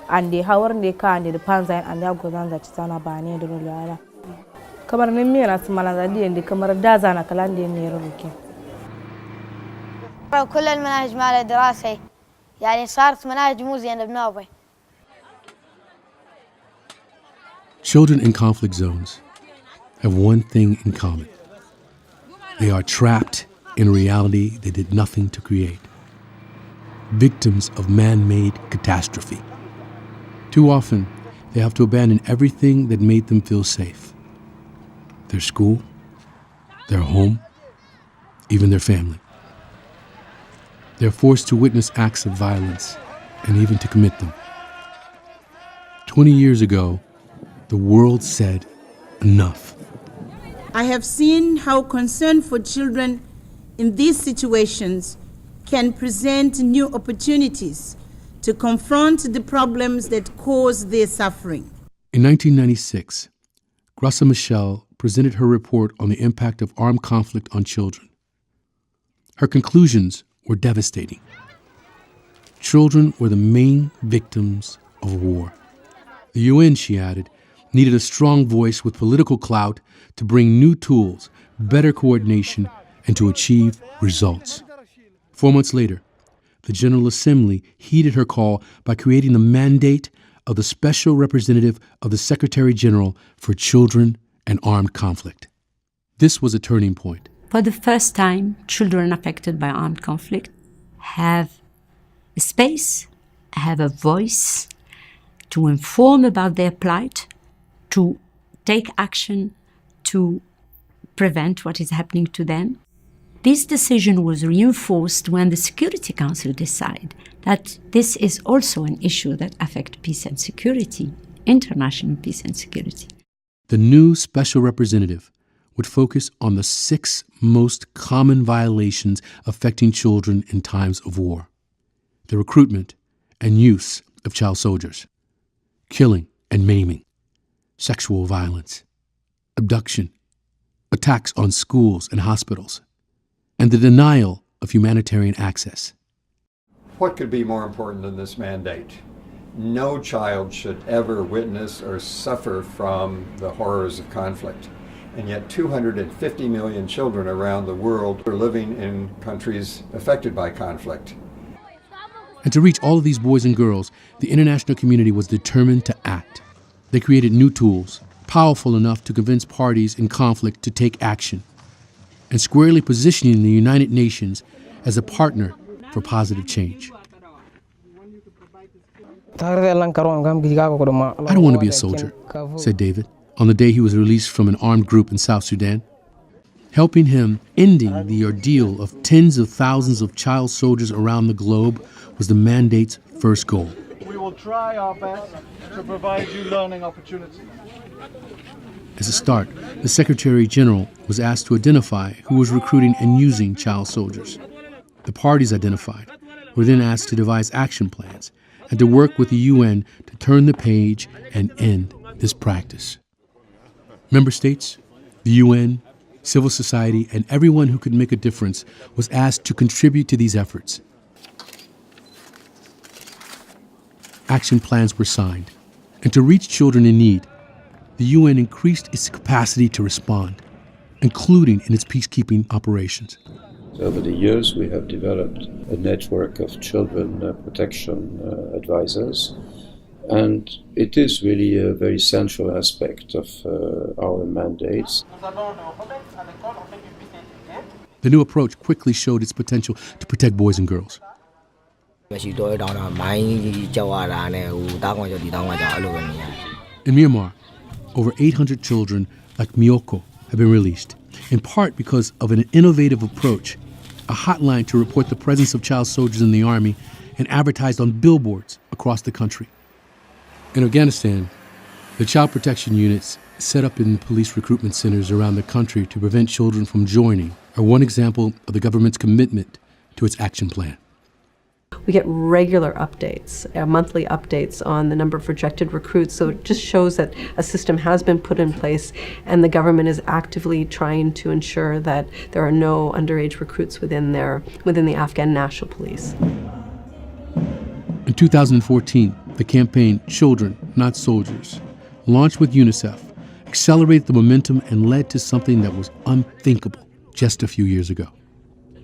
ande hawarnde ka ande de panza ande agozanza chitana bani de lala kamar ne mira smalanda di ande kamar dazana kala ande ne ruke كل المناهج مال الدراسي يعني صارت مناهج مو زينه بنوبه. Children in conflict zones have one thing in common. They are trapped in a reality they did nothing to create. Victims of man-made catastrophe. Too often, they have to abandon everything that made them feel safe. Their school, their home, even their family. They're forced to witness acts of violence and even to commit them. 20 years ago, the world said enough. I have seen how concern for children in these situations can present new opportunities to confront the problems that cause their suffering. In 1996, Graça Machel presented her report on the impact of armed conflict on children. Her conclusions were devastating. Children were the main victims of war. The UN, she added, needed a strong voice with political clout to bring new tools, better coordination, and to achieve results. 4 months later, the General Assembly heeded her call by creating the mandate of the Special Representative of the Secretary General for Children and Armed Conflict. This was a turning point. For the first time, children affected by armed conflict have a space, have a voice to inform about their plight, to take action to prevent what is happening to them. This decision was reinforced when the Security Council decided that this is also an issue that affects peace and security, international peace and security. The new special representative would focus on the 6 most common violations affecting children in times of war: the recruitment and use of child soldiers, killing and maiming, sexual violence, abduction, attacks on schools and hospitals, and the denial of humanitarian access. What could be more important than this mandate? No child should ever witness or suffer from the horrors of conflict. And yet 250 million children around the world are living in countries affected by conflict. And to reach all of these boys and girls, the international community was determined to act. They created new tools, powerful enough to convince parties in conflict to take action, and squarely positioning the United Nations as a partner for positive change. I don't want to be a soldier, said David, on the day he was released from an armed group in South Sudan. Helping him ending the ordeal of tens of thousands of child soldiers around the globe was the mandate's first goal. We will try our best to provide you learning opportunities. As a start, the Secretary General was asked to identify who was recruiting and using child soldiers. The parties identified were then asked to devise action plans and to work with the UN to turn the page and end this practice. Member states, the UN, civil society, and everyone who could make a difference was asked to contribute to these efforts. Action plans were signed, and to reach children in need, the UN increased its capacity to respond, including in its peacekeeping operations. Over the years, we have developed a network of children protection advisors, and it is really a very central aspect of our mandates. The new approach quickly showed its potential to protect boys and girls. In Myanmar, over 800 children like Miyoko have been released, in part because of an innovative approach, a hotline to report the presence of child soldiers in the army and advertised on billboards across the country. In Afghanistan, the child protection units set up in police recruitment centers around the country to prevent children from joining are one example of the government's commitment to its action plan. We get regular updates, monthly updates on the number of rejected recruits, so it just shows that a system has been put in place and the government is actively trying to ensure that there are no underage recruits within the Afghan National Police. In 2014, The campaign Children, Not Soldiers, launched with UNICEF, accelerated the momentum and led to something that was unthinkable just a few years ago.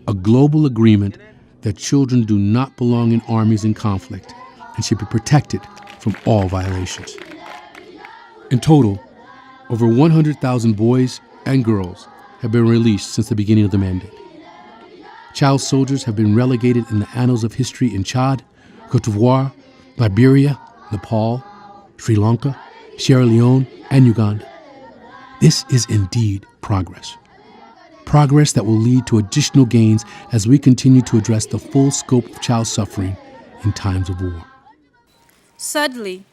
A global agreement that children do not belong in armies in conflict and should be protected from all violations. In total, over 100,000 boys and girls have been released since the beginning of the mandate. Child soldiers have been relegated in the annals of history in Chad, Cote d'Ivoire, Liberia, Nepal, Sri Lanka, Sierra Leone, and Uganda. This is indeed progress. Progress that will lead to additional gains as we continue to address the full scope of child suffering in times of war. Sadly,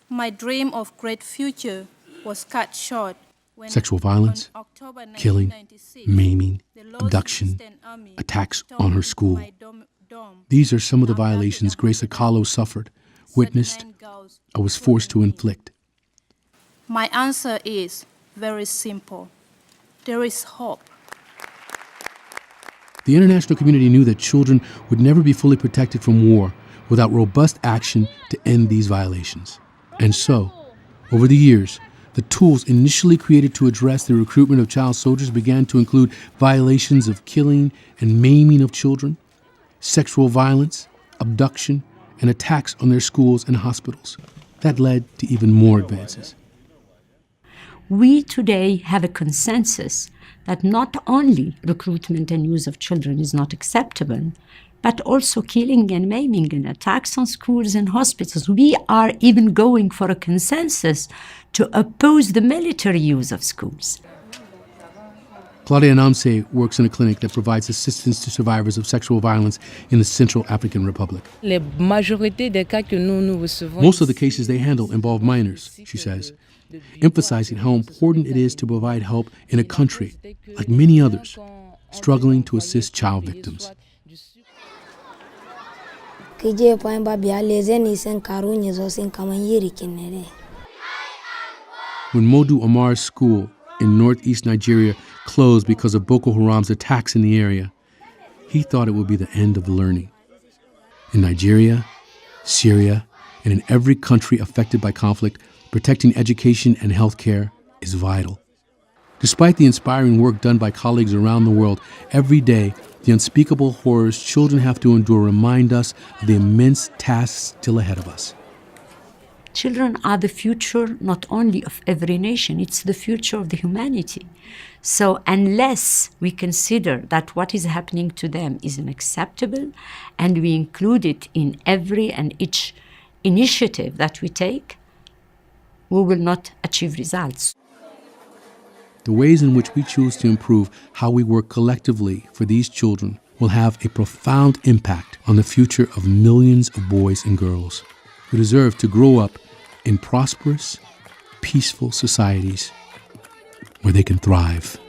my dream of great future was cut short when Sexual violence, on October killing, 1996, maiming, the Lord's abduction, Eastern Army attacks on her stormed school. my dorm. These are some of the violations Grace Akalo suffered, witnessed, or was forced to inflict. My answer is very simple. There is hope. The international community knew that children would never be fully protected from war without robust action to end these violations. And so, over the years, the tools initially created to address the recruitment of child soldiers began to include violations of killing and maiming of children, sexual violence, abduction, and attacks on their schools and hospitals. That led to even more advances. We today have a consensus that not only recruitment and use of children is not acceptable, but also killing and maiming and attacks on schools and hospitals. We are even going for a consensus to oppose the military use of schools. Claudia Namse works in a clinic that provides assistance to survivors of sexual violence in the Central African Republic. Most of the cases they handle involve minors, she says, emphasizing how important it is to provide help in a country, like many others, struggling to assist child victims. When Modu Amar's school in northeast Nigeria closed because of Boko Haram's attacks in the area, he thought it would be the end of learning. In Nigeria, Syria, and in every country affected by conflict, protecting education and health care is vital. Despite the inspiring work done by colleagues around the world, every day, the unspeakable horrors children have to endure remind us of the immense tasks still ahead of us. Children are the future not only of every nation, it's the future of the humanity. So unless we consider that what is happening to them is unacceptable and we include it in every and each initiative that we take, we will not achieve results. The ways in which we choose to improve how we work collectively for these children will have a profound impact on the future of millions of boys and girls who deserve to grow up in prosperous, peaceful societies where they can thrive.